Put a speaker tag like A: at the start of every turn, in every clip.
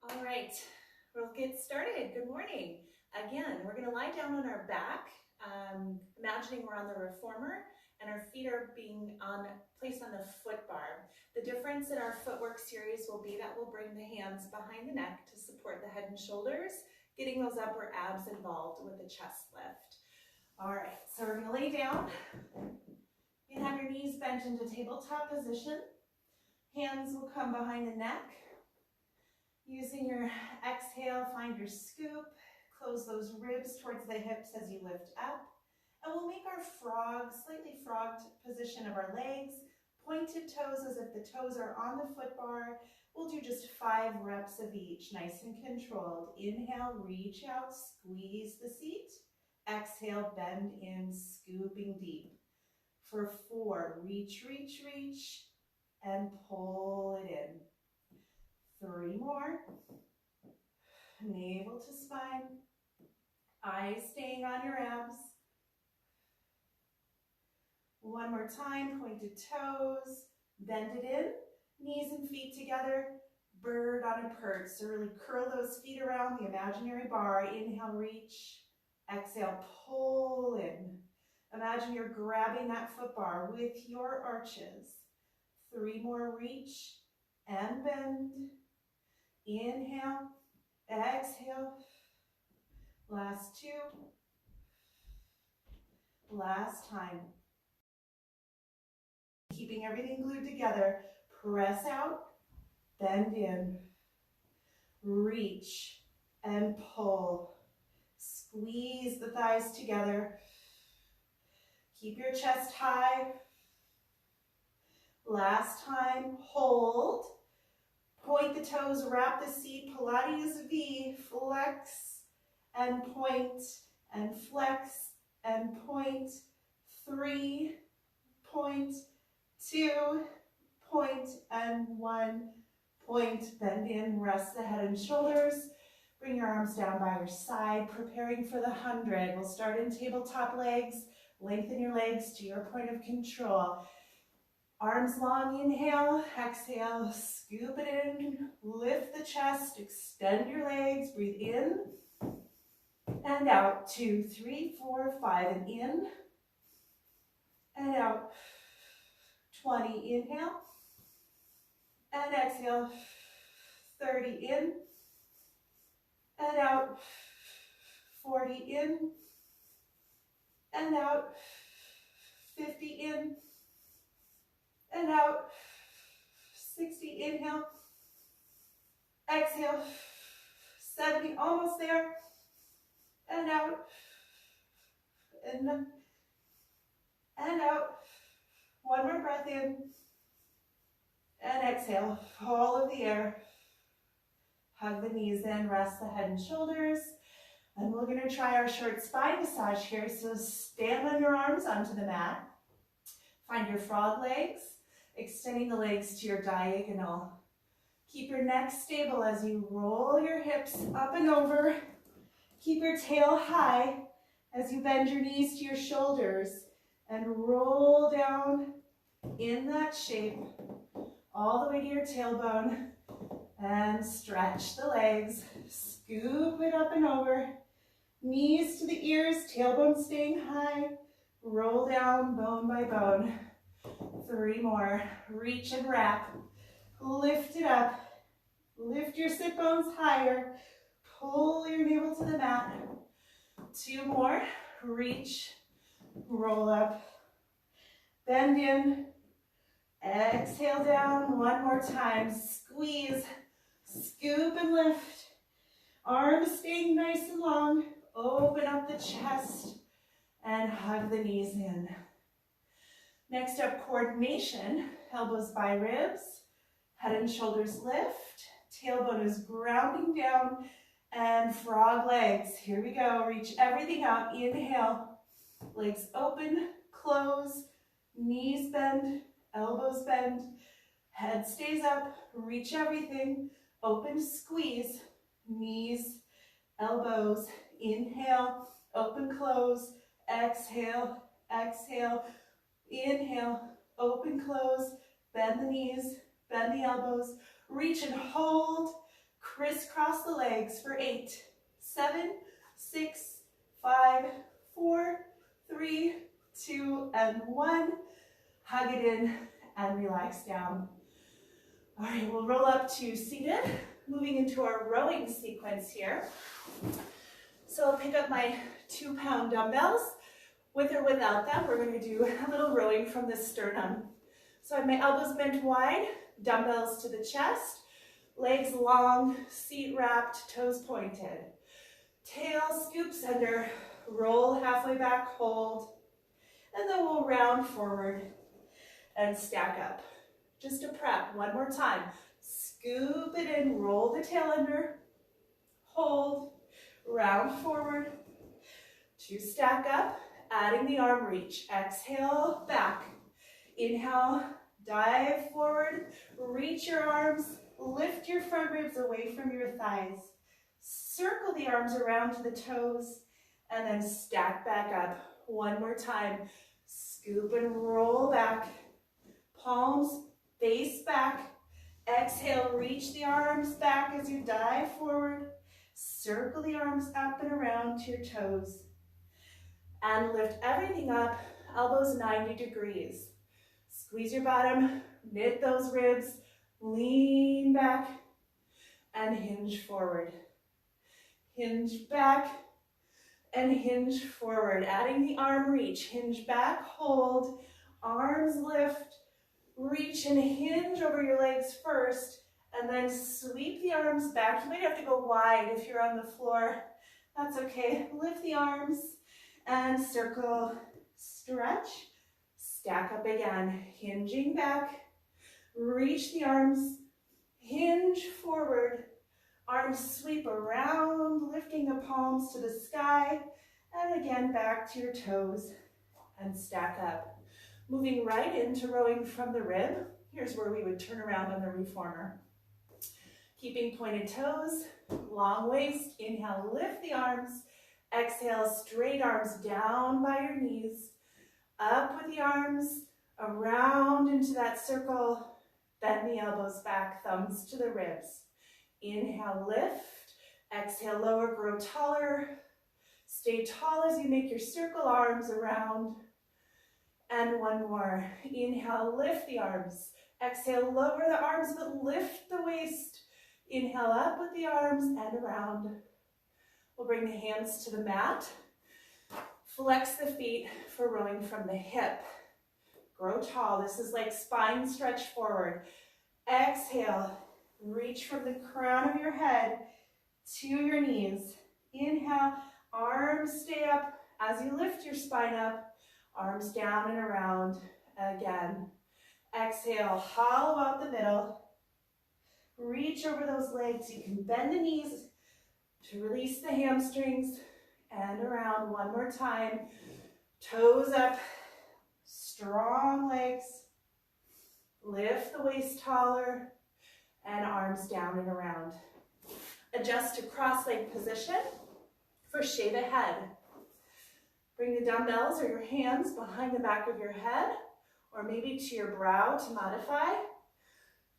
A: All right, we'll get started. Good morning. Again, we're going to lie down on our back, imagining we're on the reformer and our feet are being placed on the foot bar. The difference in our footwork series will be that we'll bring the hands behind the neck to support the head and shoulders, getting those upper abs involved with the chest lift. All right, so we're going to lay down. You can have your knees bent into tabletop position. Hands will come behind the neck. Using your exhale, find your scoop, close those ribs towards the hips as you lift up. And we'll make our slightly frogged position of our legs, pointed toes as if the toes are on the foot bar. We'll do just 5 reps of each, nice and controlled. Inhale, reach out, squeeze the seat. Exhale, bend in, scooping deep. For 4, reach, reach, reach, and pull it in. 3 more. Navel to spine. Eyes staying on your abs. 1 more time, pointed toes. Bend it in. Knees and feet together. Bird on a perch. So really curl those feet around the imaginary bar. Inhale, reach. Exhale, pull in. Imagine you're grabbing that foot bar with your arches. 3 more, reach and bend. Inhale, exhale. Last 2. Last time. Keeping everything glued together. Press out, bend in, reach and pull. Squeeze the thighs together. Keep your chest high. Last time, hold. Point the toes, wrap the seat, Pilates V, flex and point and flex and point. 3, point, 2, point, and 1, point. Bend in, rest the head and shoulders. Bring your arms down by your side, preparing for the 100. We'll start in tabletop legs. Lengthen your legs to your point of control. Arms long, inhale, exhale, scoop it in, lift the chest, extend your legs, breathe in and out. 2, 3, 4, 5, and in and out. 20, inhale and exhale. 30 in and out. 40 in and out. 50 in and out. 60, inhale, exhale. 70, almost there, and out, and out. 1 more breath in, and exhale, all of the air. Hug the knees in, rest the head and shoulders. And we're going to try our short spine massage here. So stand on your arms onto the mat. Find your frog legs, extending the legs to your diagonal. Keep your neck stable as you roll your hips up and over. Keep your tail high as you bend your knees to your shoulders and roll down in that shape all the way to your tailbone. And stretch the legs, scoop it up and over. Knees to the ears, tailbone staying high. Roll down bone by bone. 3 more. Reach and wrap. Lift it up. Lift your sit bones higher. Pull your navel to the mat. 2 more. Reach. Roll up. Bend in. Exhale down. 1 more time. Squeeze. Scoop and lift. Arms staying nice and long. Open up the chest and hug the knees in. Next up, coordination. Elbows by ribs. Head and shoulders lift. Tailbone is grounding down. And frog legs. Here we go. Reach everything out. Inhale. Legs open. Close. Knees bend. Elbows bend. Head stays up. Reach everything. Open, squeeze. Knees, elbows. Inhale. Open, close. Exhale. Exhale. Inhale. Open, close. Bend the knees. Bend the elbows. Reach and hold. Crisscross cross the legs for 8, 7, 6, 5, 4, 3, 2, and 1. Hug it in and relax down. All right, we'll roll up to seated, moving into our rowing sequence here. So I'll pick up my 2-pound dumbbells. With or without them, we're going to do a little rowing from the sternum. So I have my elbows bent wide, dumbbells to the chest, legs long, seat wrapped, toes pointed. Tail scoops under, roll halfway back, hold, and then we'll round forward and stack up. Just a prep, one more time. Scoop it in, roll the tail under, hold, round forward, to stack up, adding the arm reach. Exhale, back. Inhale, dive forward, reach your arms, lift your front ribs away from your thighs. Circle the arms around to the toes, and then stack back up. One more time. Scoop and roll back. Palms face back. Exhale, reach the arms back as you dive forward. Circle the arms up and around to your toes. And lift everything up, elbows 90 degrees. Squeeze your bottom, knit those ribs, lean back, and hinge forward. Hinge back, and hinge forward. Adding the arm reach, hinge back, hold, arms lift, reach and hinge over your legs first, and then sweep the arms back. You might have to go wide if you're on the floor. That's okay. Lift the arms and circle, stretch, stack up again, hinging back, reach the arms, hinge forward, arms sweep around, lifting the palms to the sky, and again back to your toes and stack up. Moving right into rowing from the rib. Here's where we would turn around on the reformer. Keeping pointed toes, long waist, inhale, lift the arms, exhale, straight arms down by your knees, up with the arms, around into that circle, bend the elbows back, thumbs to the ribs. Inhale, lift, exhale, lower, grow taller, stay tall as you make your circle arms around, and one more. Inhale, lift the arms, exhale, lower the arms, but lift the waist. Inhale, up with the arms and around. We'll bring the hands to the mat. Flex the feet for rowing from the hip. Grow tall. This is like spine stretch forward. Exhale, reach from the crown of your head to your knees. Inhale, arms stay up as you lift your spine up. Arms down and around again. Exhale, hollow out the middle. Reach over those legs. You can bend the knees to release the hamstrings and around one more time. Toes up, strong legs. Lift the waist taller and arms down and around. Adjust to cross-leg position for shave ahead. Bring the dumbbells or your hands behind the back of your head or maybe to your brow to modify.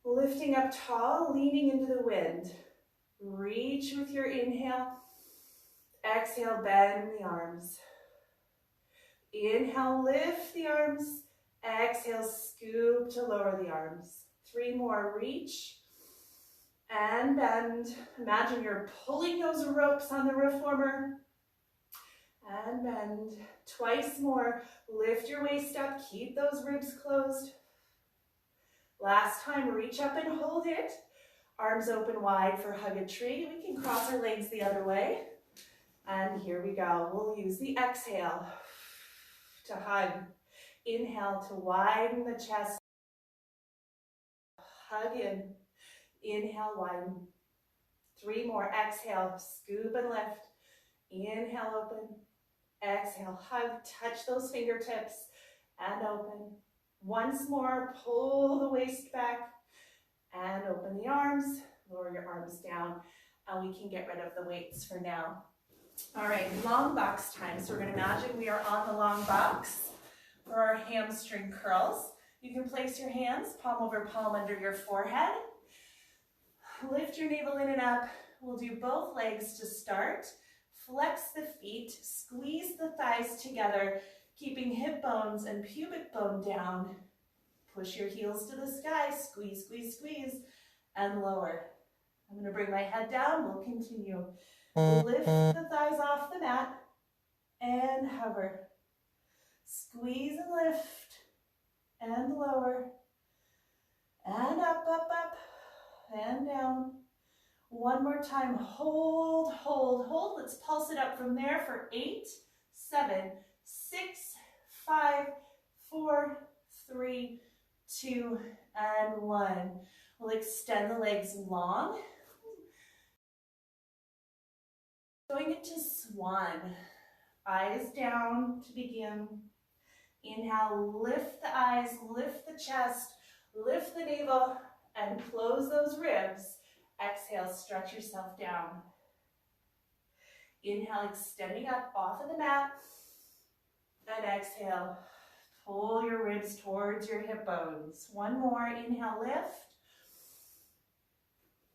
A: Lifting up tall, leaning into the wind. Reach with your inhale. Exhale, bend the arms. Inhale, lift the arms. Exhale, scoop to lower the arms. 3 more, reach and bend. Imagine you're pulling those ropes on the reformer. And bend. Twice more. Lift your waist up, keep those ribs closed. Last time, reach up and hold it. Arms open wide for hug a tree. We can cross our legs the other way. And here we go. We'll use the exhale to hug. Inhale to widen the chest. Hug in. Inhale, widen. 3 more. Exhale, scoop and lift. Inhale, open. Exhale, hug. Touch those fingertips and open. Once more, pull the waist back and open the arms. Lower your arms down and we can get rid of the weights for now. All right, long box time. So we're going to imagine we are on the long box for our hamstring curls. You can place your hands palm over palm under your forehead. Lift your navel in and up. We'll do both legs to start. Flex the feet, squeeze the thighs together, keeping hip bones and pubic bone down. Push your heels to the sky, squeeze, squeeze, squeeze, and lower. I'm going to bring my head down, we'll continue. Lift the thighs off the mat and hover. Squeeze and lift and lower. And up, up, up, and down. One more time, hold, hold, hold. Let's pulse it up from there for 8, 7, 6, 5, 4, 3, 2, and 1. We'll extend the legs long. Going into swan. Eyes down to begin. Inhale, lift the eyes, lift the chest, lift the navel, and close those ribs. Exhale, stretch yourself down. Inhale, extending up off of the mat. And exhale, pull your ribs towards your hip bones. One more, inhale, lift.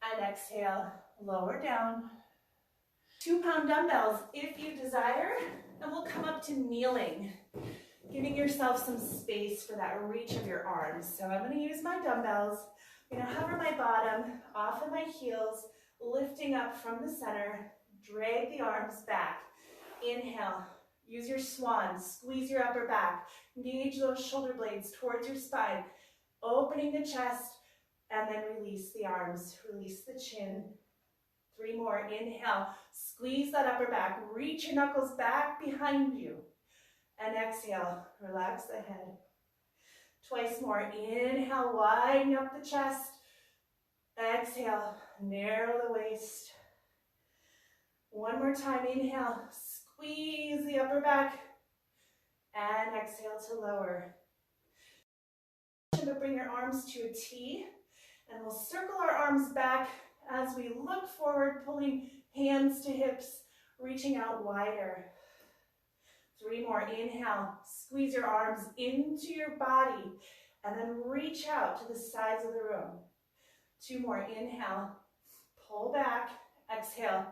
A: And exhale, lower down. 2-pound dumbbells if you desire. And we'll come up to kneeling, giving yourself some space for that reach of your arms. So I'm going to use my dumbbells. I'm going to hover my bottom off of my heels, lifting up from the center. Drag the arms back. Inhale. Use your swan. Squeeze your upper back. Engage those shoulder blades towards your spine. Opening the chest. And then release the arms. Release the chin. 3 more. Inhale. Squeeze that upper back. Reach your knuckles back behind you. And exhale. Relax the head. Twice more. Inhale, widen up the chest. Exhale, narrow the waist. One more time. Inhale, squeeze the upper back. And exhale to lower. Bring your arms to a T. And we'll circle our arms back as we look forward, pulling hands to hips, reaching out wider. 3 more. Inhale, squeeze your arms into your body and then reach out to the sides of the room. 2 more. Inhale, pull back, exhale,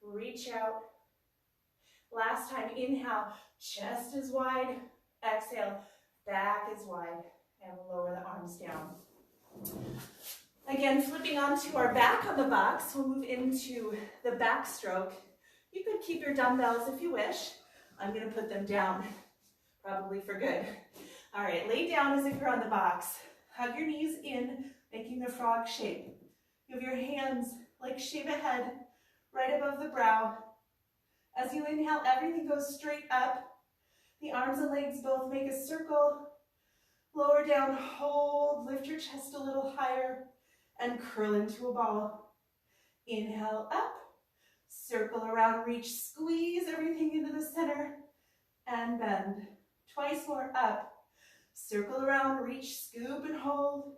A: reach out. Last time, inhale, chest is wide, exhale, back is wide, and we'll lower the arms down. Again, flipping onto our back on the box, we'll move into the backstroke. You could keep your dumbbells if you wish. I'm going to put them down, probably for good. All right, lay down as if you're on the box. Hug your knees in, making the frog shape. You have your hands like Shiva head, right above the brow. As you inhale, everything goes straight up. The arms and legs both make a circle. Lower down, hold, lift your chest a little higher, and curl into a ball. Inhale up. Circle around, reach, squeeze everything into the center, and bend. Twice more, up. Circle around, reach, scoop and hold.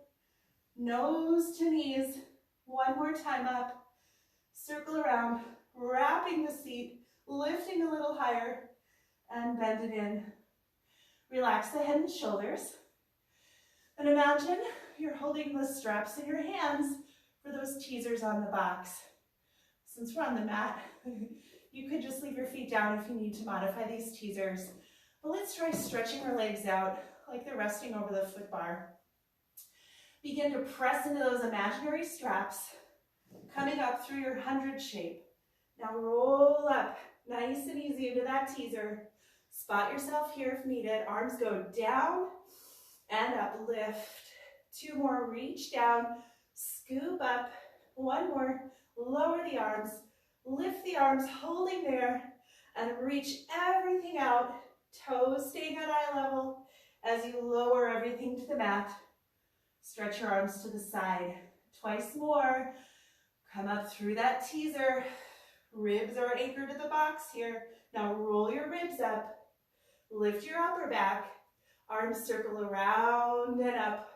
A: Nose to knees. One more time, up. Circle around, wrapping the seat, lifting a little higher, and bend it in. Relax the head and shoulders. And imagine you're holding the straps in your hands for those teasers on the box. Since we're on the mat, you could just leave your feet down if you need to modify these teasers. But let's try stretching our legs out like they're resting over the foot bar. Begin to press into those imaginary straps, coming up through your 100 shape. Now roll up, nice and easy into that teaser. Spot yourself here if needed. Arms go down and up, lift. 2 more, reach down, scoop up. 1 more. Lower the arms, lift the arms, holding there, and reach everything out, toes staying at eye level as you lower everything to the mat. Stretch your arms to the side. Twice more. Come up through that teaser. Ribs are anchored to the box here. Now roll your ribs up. Lift your upper back. Arms circle around and up.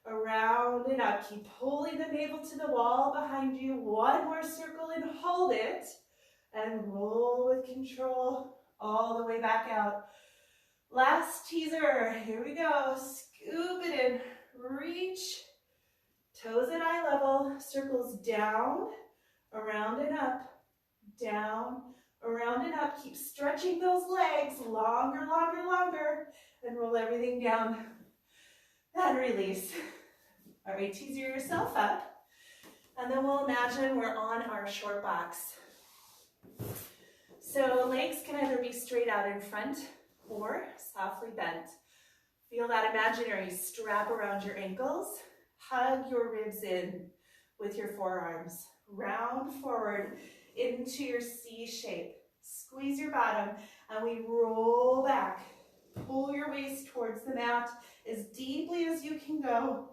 A: Around and up. Keep pulling the navel to the wall behind you. 1 more circle and hold it. And roll with control all the way back out. Last teaser. Here we go. Scoop it in. Reach. Toes at eye level. Circles down, around and up, down, around and up. Keep stretching those legs longer, longer, longer, and roll everything down and release. All right, tease yourself up. And then we'll imagine we're on our short box. So legs can either be straight out in front or softly bent. Feel that imaginary strap around your ankles. Hug your ribs in with your forearms. Round forward into your C shape. Squeeze your bottom and we roll back. Pull your waist towards the mat as deeply as you can go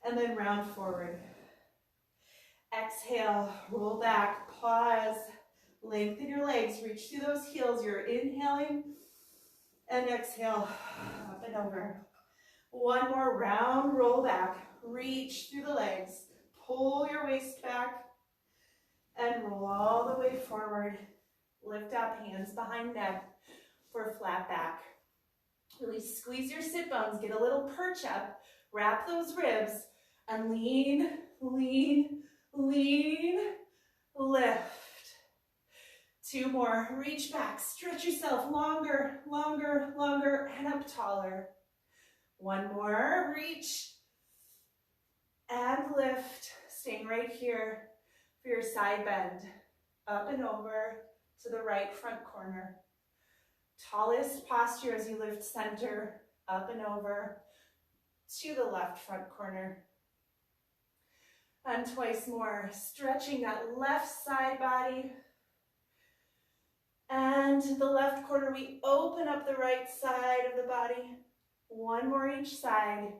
A: and then round forward. Exhale, roll back, pause, lengthen your legs, reach through those heels. You're inhaling and exhale, up and over. One more round, roll back, reach through the legs, pull your waist back and roll all the way forward. Lift up, hands behind neck for flat back. Really squeeze your sit bones, get a little perch up, wrap those ribs and lean, lean, lean, lift. Two more, reach back, stretch yourself longer, longer, longer, and up taller. One more, reach and lift, staying right here for your side bend. Up and over to the right front corner. Tallest posture as you lift center, up and over to the left front corner. And twice more, stretching that left side body. And the left corner, we open up the right side of the body. One more each side.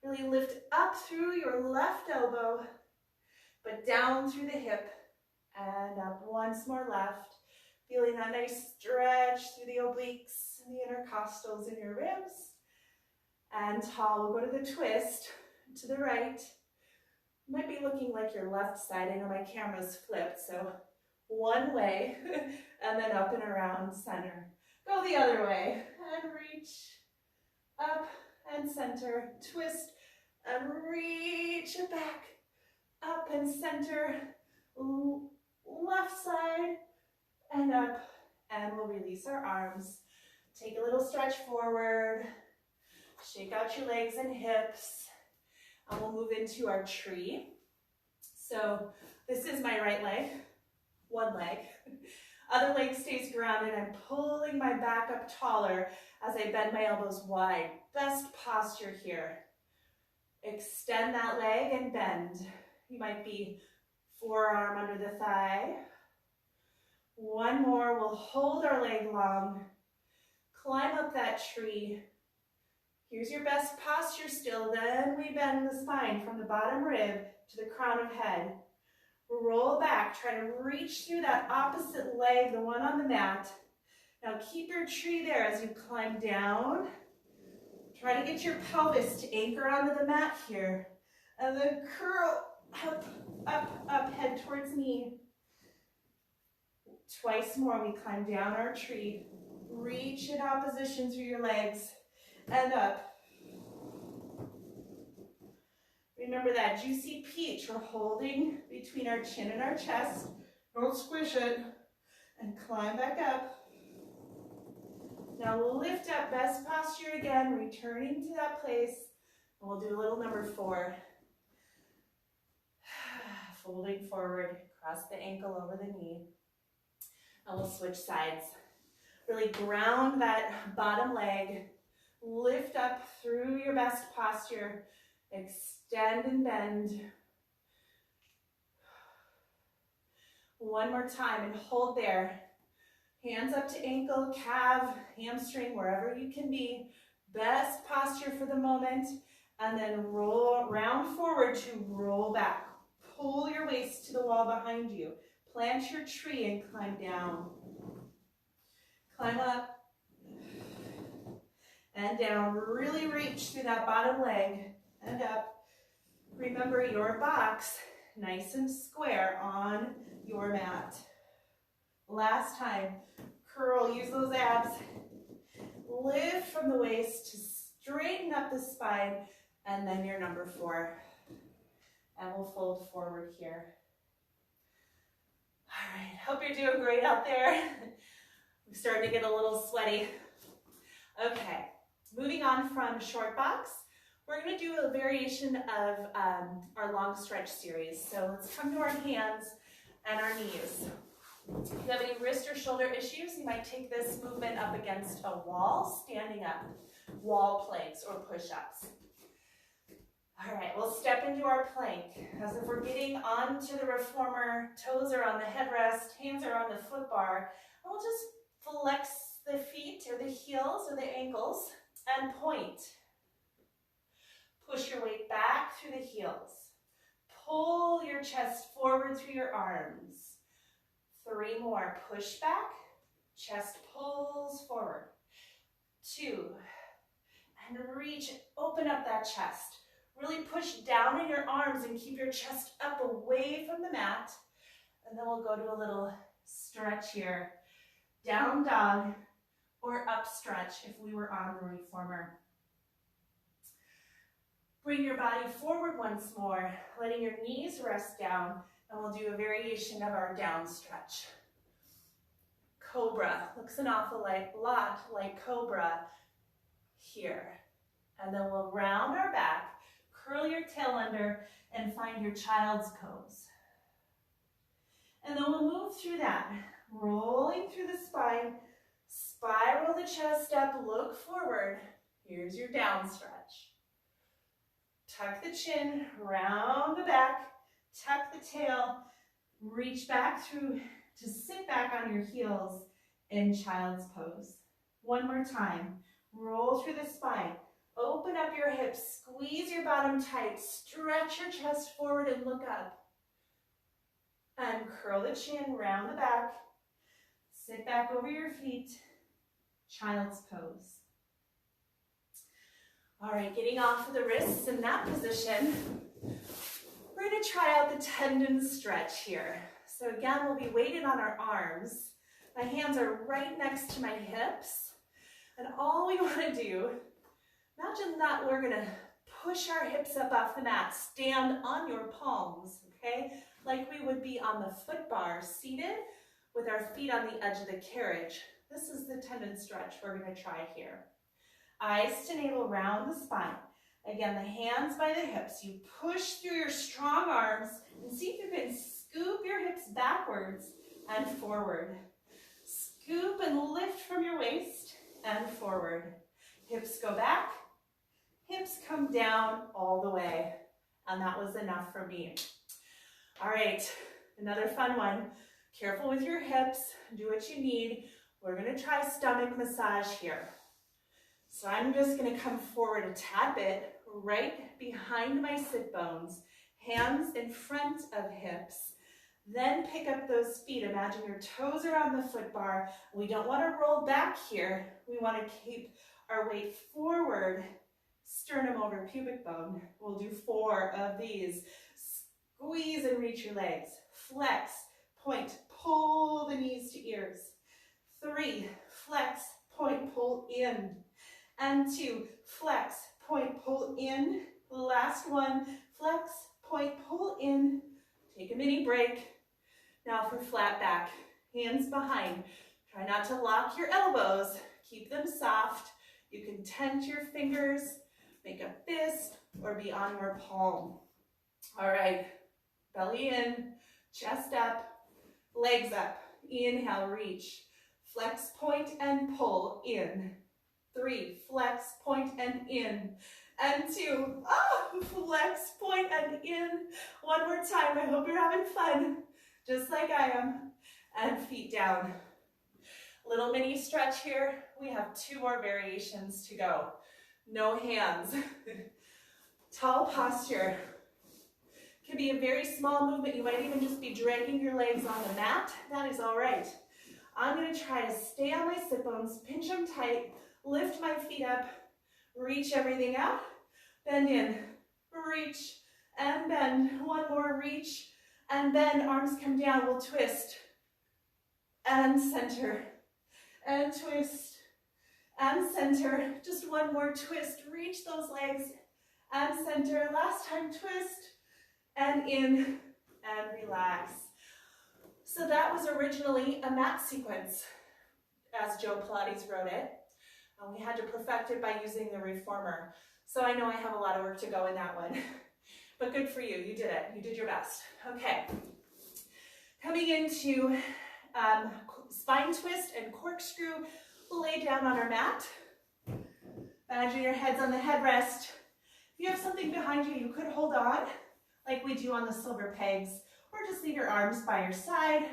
A: Really lift up through your left elbow, but down through the hip. And up once more left. Feeling that nice stretch through the obliques and the intercostals in your ribs. And tall, we'll go to the twist to the right. Might be looking like your left side. I know my camera's flipped, so one way and then up and around center. Go the other way and reach up and center. Twist and reach back, up and center. Left side and up, and we'll release our arms. Take a little stretch forward, shake out your legs and hips, and we'll move into our tree. So this is my right leg, one leg. Other leg stays grounded. I'm pulling my back up taller as I bend my elbows wide. Best posture here. Extend that leg and bend. You might be forearm under the thigh. One more, we'll hold our leg long. Climb up that tree. Here's your best posture still. Then we bend the spine from the bottom rib to the crown of head. Roll back, try to reach through that opposite leg, the one on the mat. Now keep your tree there as you climb down. Try to get your pelvis to anchor onto the mat here. And then curl up, up, up, head towards knee. Twice more, we climb down our tree. Reach in opposition through your legs and up. Remember that juicy peach we're holding between our chin and our chest. Don't squish it. And climb back up. Now we'll lift up, best posture again, returning to that place. And we'll do a little number 4. Folding forward, cross the ankle over the knee. And we'll switch sides. Really ground that bottom leg. Lift up through your best posture. Extend and bend. One more time and hold there. Hands up to ankle, calf, hamstring, wherever you can be. Best posture for the moment. And then roll, round forward to roll back. Pull your waist to the wall behind you. Plant your tree and climb down. Climb up and down. Really reach through that bottom leg and up. Remember your box, nice and square on your mat. Last time, curl, use those abs. Lift from the waist to straighten up the spine, and then your number 4. And we'll fold forward here. you're doing great out there. I'm starting to get a little sweaty. Okay, moving on from short box, we're going to do a variation of our long stretch series. So let's come to our hands and our knees. If you have any wrist or shoulder issues, you might take this movement up against a wall, standing up, wall planks or push-ups. All right, we'll step into our plank as if we're getting onto the reformer, toes are on the headrest, hands are on the foot bar, and we'll just flex the feet or the heels or the ankles and point. Push your weight back through the heels. Pull your chest forward through your arms. 3 more. Push back. Chest pulls forward. 2. And reach. Open up that chest. Really push down in your arms and keep your chest up away from the mat. And then we'll go to a little stretch here. Down dog or up stretch if we were on the reformer. Bring your body forward once more, letting your knees rest down, and we'll do a variation of our down stretch. Cobra, looks an awful lot like cobra here. And then we'll round our back, curl your tail under, and find your child's pose. And then we'll move through that, rolling through the spine, spiral the chest up, look forward. Here's your down stretch. Tuck the chin, round the back, tuck the tail, reach back through to sit back on your heels in child's pose. One more time. Roll through the spine. Open up your hips, squeeze your bottom tight, stretch your chest forward and look up. And curl the chin, round the back, sit back over your feet, child's pose. All right, getting off of the wrists in that position, we're going to try out the tendon stretch here. So again, we'll be weighted on our arms. My hands are right next to my hips. And all we want to do, imagine that we're going to push our hips up off the mat, stand on your palms, okay? Like we would be on the foot bar, seated with our feet on the edge of the carriage. This is the tendon stretch we're going to try here. Eyes to navel, round the spine. Again, the hands by the hips. You push through your strong arms and see if you can scoop your hips backwards and forward. Scoop and lift from your waist and forward. Hips go back, hips come down all the way. And that was enough for me. All right, another fun one. Careful with your hips, do what you need. We're gonna try stomach massage here. So I'm just gonna come forward a tad bit, right behind my sit bones, hands in front of hips. Then pick up those feet. Imagine your toes are on the foot bar. We don't wanna roll back here. We wanna keep our weight forward, sternum over pubic bone. We'll do 4 of these. Squeeze and reach your legs. Flex, point, pull the knees to ears. 3, flex, point, pull in. And 2, flex, point, pull in. Last one, flex, point, pull in. Take a mini break. Now for flat back, hands behind. Try not to lock your elbows. Keep them soft. You can tent your fingers, make a fist, or be on your palm. All right, belly in, chest up, legs up. Inhale, reach. Flex, point, and pull in. 3, flex, point, and in. And 2, flex, point, and in. One more time. I hope you're having fun, just like I am. And feet down. Little mini stretch here. We have 2 more variations to go. No hands. Tall posture. Can be a very small movement. You might even just be dragging your legs on the mat. That is all right. I'm going to try to stay on my sit bones, pinch them tight, lift my feet up, reach everything out, bend in, reach, and bend. One more, reach, and bend. Arms come down. We'll twist, and center, and twist, and center. Just one more twist. Reach those legs, and center. Last time, twist, and in, and relax. So that was originally a mat sequence, as Joe Pilates wrote it. We had to perfect it by using the Reformer. So I know I have a lot of work to go in that one. But good for you, you did it. You did your best. Okay. Coming into spine twist and corkscrew, we'll lay down on our mat. Imagine your head's on the headrest. If you have something behind you, you could hold on, like we do on the silver pegs, or just leave your arms by your side,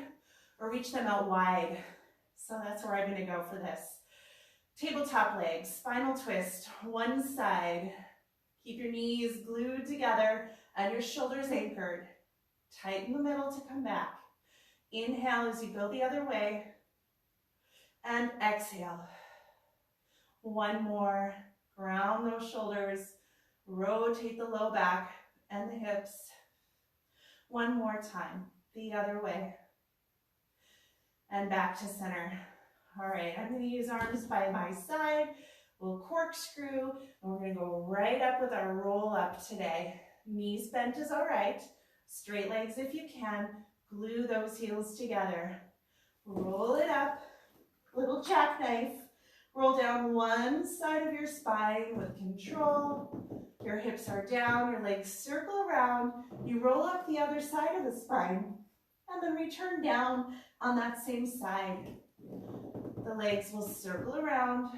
A: or reach them out wide. So that's where I'm going to go for this. Tabletop legs, spinal twist, one side. Keep your knees glued together and your shoulders anchored. Tighten the middle to come back. Inhale as you go the other way. And exhale. One more. Ground those shoulders. Rotate the low back and the hips. One more time. The other way. And back to center. All right, I'm going to use arms by my side. We'll corkscrew, and we're going to go right up with our roll up today. Knees bent is all right. Straight legs if you can. Glue those heels together. Roll it up. Little jackknife. Roll down one side of your spine with control. Your hips are down. Your legs circle around. You roll up the other side of the spine. And then return down on that same side. The legs will circle around.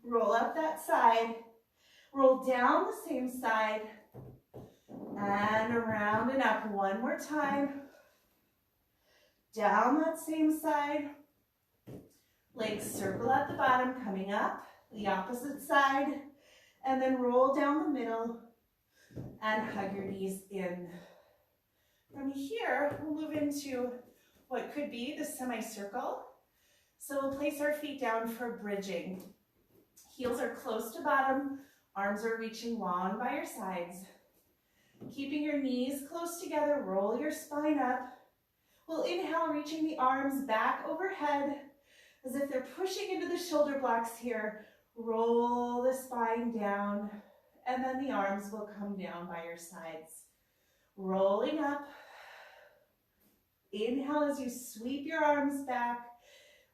A: Roll up that side. Roll down the same side. And around and up one more time. Down that same side. Legs circle at the bottom, coming up. The opposite side. And then roll down the middle. And hug your knees in. From here, we'll move into what could be the semicircle. So we'll place our feet down for bridging. Heels are close to bottom, arms are reaching long by your sides. Keeping your knees close together, roll your spine up. We'll inhale, reaching the arms back overhead, as if they're pushing into the shoulder blocks here. Roll the spine down, and then the arms will come down by your sides. Rolling up. Inhale as you sweep your arms back.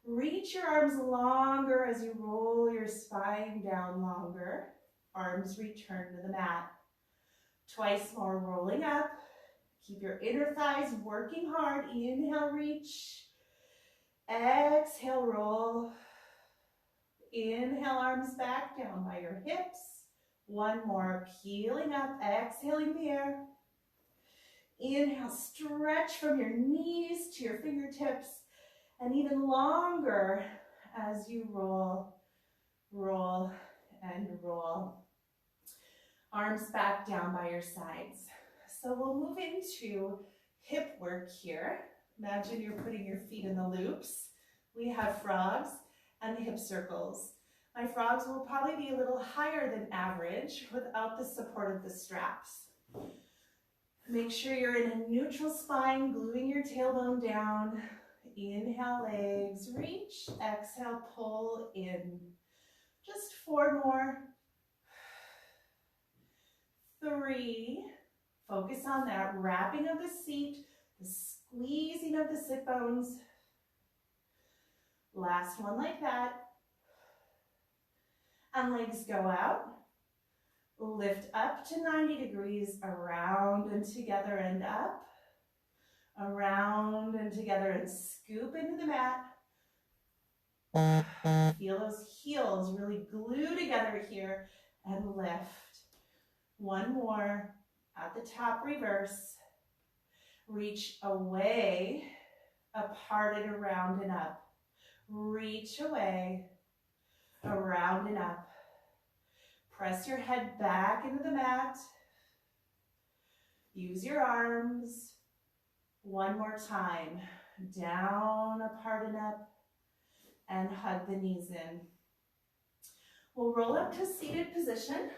A: Reach your arms longer as you roll your spine down longer. Arms return to the mat. Twice more, rolling up. Keep your inner thighs working hard. Inhale, reach. Exhale, roll. Inhale, arms back down by your hips. One more, peeling up, exhaling the air. Inhale, stretch from your knees to your fingertips. And even longer as you roll, roll, and roll. Arms back down by your sides. So we'll move into hip work here. Imagine you're putting your feet in the loops. We have frogs and hip circles. My frogs will probably be a little higher than average without the support of the straps. Make sure you're in a neutral spine, gluing your tailbone down. Inhale, legs, reach. Exhale, pull in. Just 4 more. 3. Focus on that wrapping of the seat, the squeezing of the sit bones. Last one like that. And legs go out. Lift up to 90 degrees, around and together and up. Around and together and scoop into the mat. Feel those heels really glue together here and lift. One more. At the top, reverse. Reach away, apart and around and up. Reach away, around and up. Press your head back into the mat. Use your arms. One more time. Down, apart and up. And hug the knees in. We'll roll up to seated position.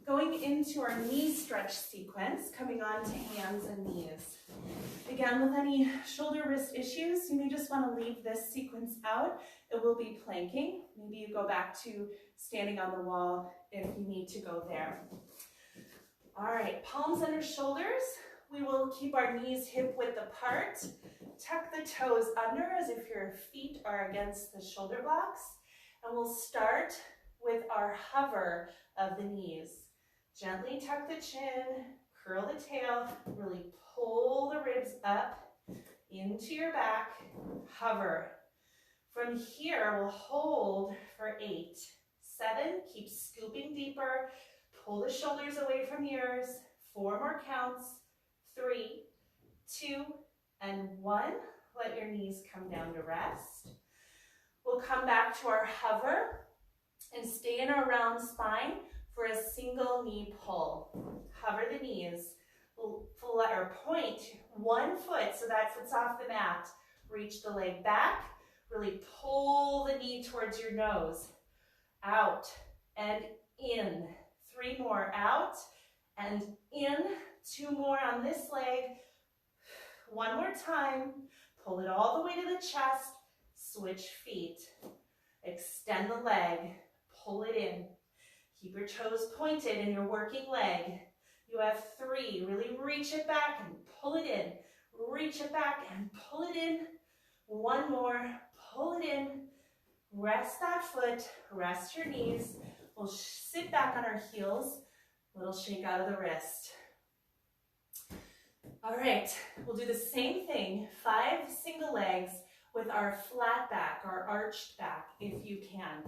A: Going into our knee stretch sequence, coming on to hands and knees. Again, with any shoulder wrist issues, you may just want to leave this sequence out. It will be planking. Maybe you go back to standing on the wall if you need to go there. All right, palms under shoulders. We will keep our knees hip width apart. Tuck the toes under as if your feet are against the shoulder blocks. And we'll start with our hover of the knees. Gently tuck the chin, curl the tail, really pull the ribs up into your back, hover. From here, we'll hold for 8, 7, keep scooping deeper, pull the shoulders away from the ears, 4 more counts, 3, 2, and 1. Let your knees come down to rest. We'll come back to our hover and stay in our round spine for a single knee pull. Hover the knees, or point one foot so that foot's off the mat. Reach the leg back, really pull the knee towards your nose. Out and in. 3 more, out and in. 2 more on this leg. 1 more time. Pull it all the way to the chest. Switch feet. Extend the leg. Pull it in. Keep your toes pointed in your working leg. You have 3. Really reach it back and pull it in. Reach it back and pull it in. 1 more. Pull it in. Rest that foot. Rest your knees. We'll sit back on our heels. Little shake out of the wrist. All right, we'll do the same thing, 5 single legs with our flat back, our arched back, if you can.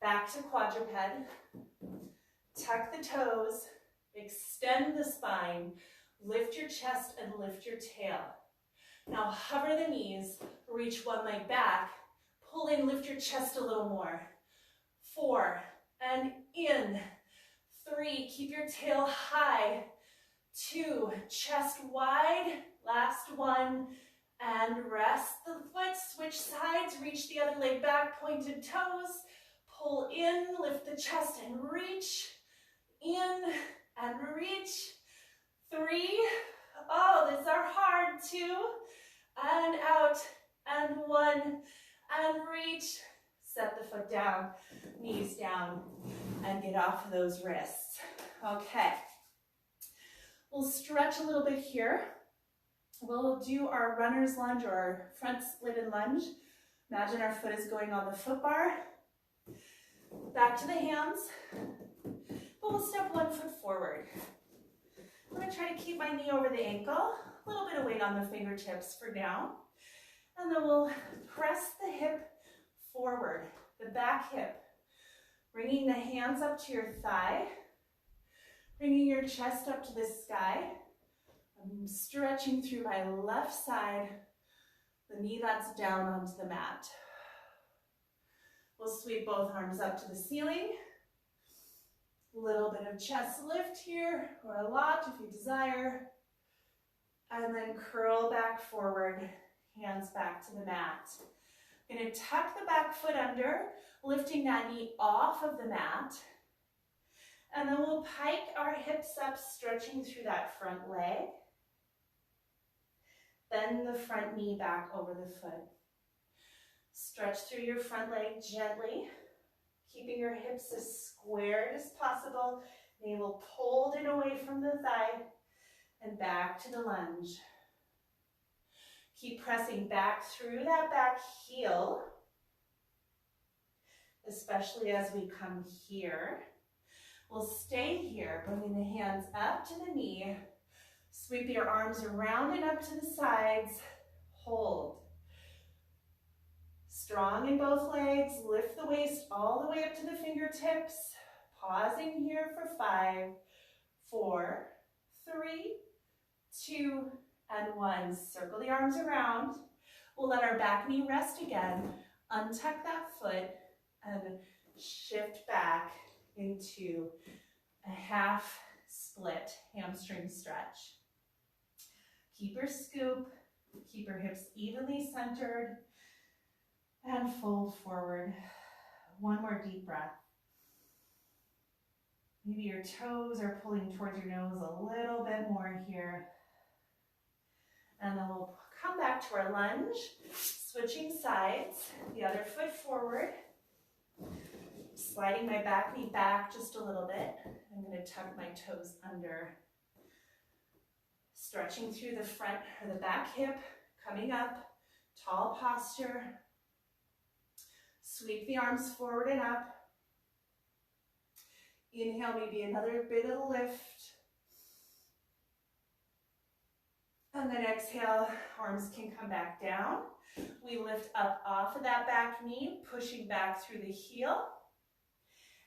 A: Back to quadruped. Tuck the toes, extend the spine, lift your chest and lift your tail. Now hover the knees, reach one leg back, pull in, lift your chest a little more. 4, and in. 3, keep your tail high. 2, chest wide. Last 1, and rest the foot. Switch sides, reach the other leg back, pointed toes. Pull in, lift the chest and reach. In and reach. 3, oh, these are hard. 2, and out, and 1, and reach. Set the foot down, knees down, and get off of those wrists. Okay. We'll stretch a little bit here. We'll do our runner's lunge or our front split and lunge. Imagine our foot is going on the foot bar. Back to the hands. But we'll step 1 foot forward. I'm going to try to keep my knee over the ankle. A little bit of weight on the fingertips for now. And then we'll press the hip forward, the back hip. Bringing the hands up to your thigh. Bringing your chest up to the sky. I'm stretching through my left side, the knee that's down onto the mat. We'll sweep both arms up to the ceiling. A little bit of chest lift here, or a lot if you desire. And then curl back forward, hands back to the mat. I'm going to tuck the back foot under, lifting that knee off of the mat. And then we'll pike our hips up, stretching through that front leg. Bend the front knee back over the foot. Stretch through your front leg gently, keeping your hips as squared as possible. Navel pulled in away from the thigh and back to the lunge. Keep pressing back through that back heel, especially as we come here. We'll stay here, bringing the hands up to the knee. Sweep your arms around and up to the sides. Hold. Strong in both legs. Lift the waist all the way up to the fingertips. Pausing here for 5, 4, 3, 2, and 1. Circle the arms around. We'll let our back knee rest again. Untuck that foot and shift back into a half split hamstring stretch. Keep your scoop, keep your hips evenly centered, and fold forward. 1 more deep breath. Maybe your toes are pulling towards your nose a little bit more here. And then we'll come back to our lunge, switching sides, the other foot forward. Sliding my back knee back just a little bit. I'm going to tuck my toes under. Stretching through the front or the back hip, coming up, tall posture. Sweep the arms forward and up. Inhale, maybe another bit of a lift. And then exhale, arms can come back down. We lift up off of that back knee, pushing back through the heel.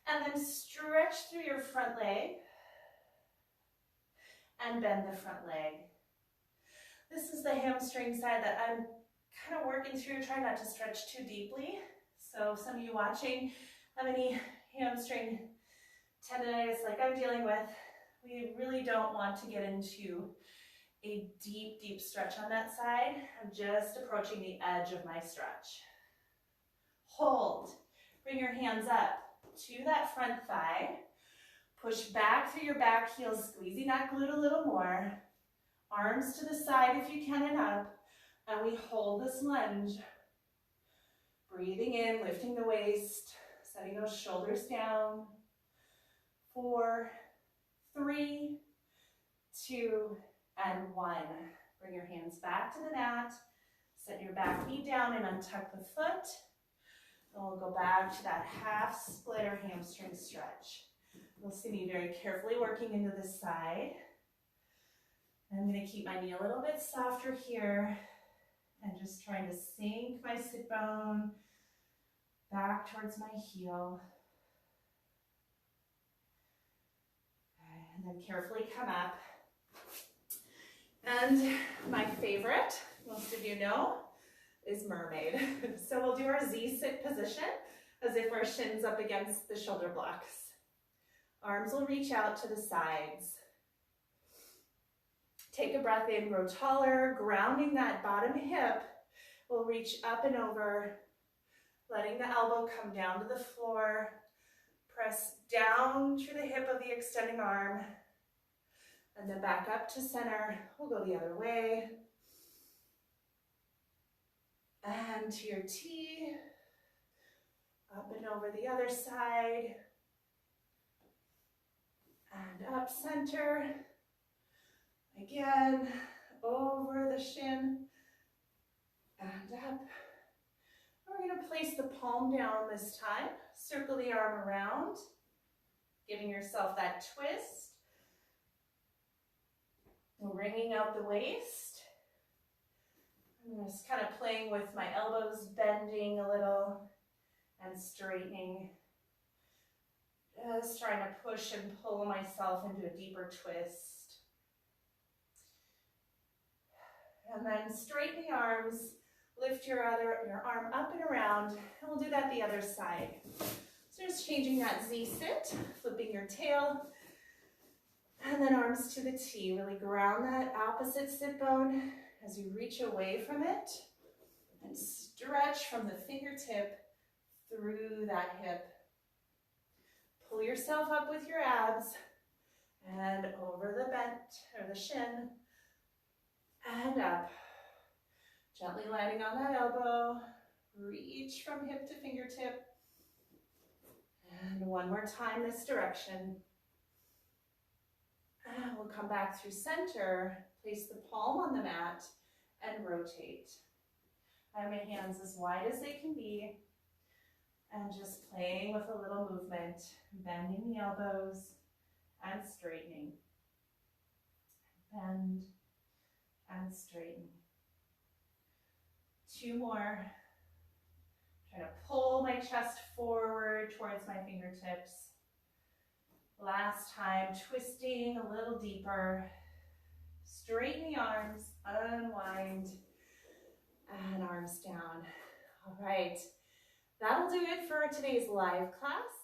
A: And then stretch through your front leg. And bend the front leg. This is the hamstring side that I'm kind of working through, trying not to stretch too deeply. So some of you watching have any hamstring tendonitis like I'm dealing with, we really don't want to get into a deep, deep stretch on that side. I'm just approaching the edge of my stretch. Hold. Bring your hands up to that front thigh. Push back through your back heel, squeezing that glute a little more. Arms to the side if you can and up. And we hold this lunge. Breathing in, lifting the waist, setting those shoulders down. 4, 3, 2, and 1. Bring your hands back to the mat. Set your back knee down and untuck the foot. And we'll go back to that half split or hamstring stretch. You'll see me very carefully working into this side. I'm going to keep my knee a little bit softer here and just trying to sink my sit bone back towards my heel. And then carefully come up. And my favorite, most of you know, is mermaid. So we'll do our Z-sit position as if our shins up against the shoulder blocks. Arms will reach out to the sides. Take a breath in, grow taller, grounding that bottom hip. We'll reach up and over, letting the elbow come down to the floor. Press down through the hip of the extending arm. And then back up to center. We'll go the other way. And to your T. Up and over the other side. And up center. Again, over the shin. And up. We're going to place the palm down this time. Circle the arm around. Giving yourself that twist. Wringing out the waist. I'm just kind of playing with my elbows, bending a little and straightening. Just trying to push and pull myself into a deeper twist. And then straighten the arms, lift your arm up and around, and we'll do that the other side. So just changing that Z-sit, flipping your tail, and then arms to the T. Really ground that opposite sit bone as you reach away from it and stretch from the fingertip through that hip. Pull yourself up with your abs and over the bent or the shin and up. Gently landing on that elbow. Reach from hip to fingertip. And one more time this direction. And we'll come back through center, place the palm on the mat, and rotate. I have my hands as wide as they can be, and just playing with a little movement, bending the elbows and straightening. Bend and straighten. 2 more. Try to pull my chest forward towards my fingertips. Last time, twisting a little deeper. Straighten the arms, unwind, and arms down. All right, that'll do it for today's live class.